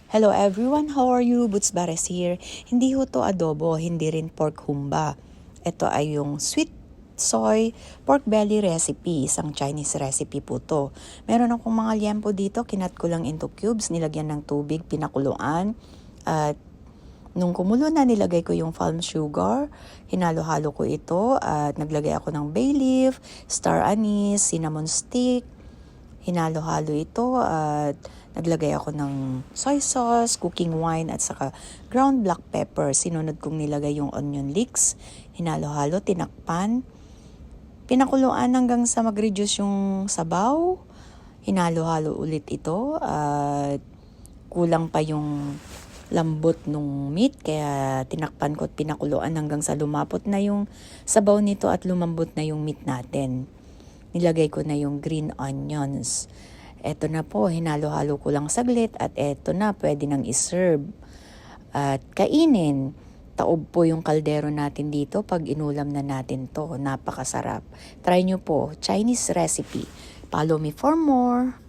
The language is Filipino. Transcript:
Hello everyone, how are you? Boots Bares here. Hindi ho to adobo, hindi rin pork humba. Ito ay yung sweet soy pork belly recipe, isang Chinese recipe po to. Meron akong mga liempo dito, kinat ko lang into cubes, nilagyan ng tubig, pinakuluan. At nung kumulo na, nilagay ko yung palm sugar, hinalo-halo ko ito at naglagay ako ng bay leaf, star anise, cinnamon stick. Hinalo-halo ito at naglagay ako ng soy sauce, cooking wine at saka ground black pepper. Sinunod kong nilagay yung onion leeks. Hinalo-halo, tinakpan. Pinakuluan hanggang sa mag-reduce yung sabaw. Hinalo-halo ulit ito at kulang pa yung lambot nung meat. Kaya tinakpan ko at pinakuluan hanggang sa lumapot na yung sabaw nito at lumambot na yung meat natin. Nilagay ko na yung green onions. Eto na po, hinalo-halo ko lang saglit at eto na, pwede nang iserve. At kainin. Taob po yung kaldero natin dito pag inulam na natin to. Napakasarap. Try nyo po, Chinese recipe. Follow me for more.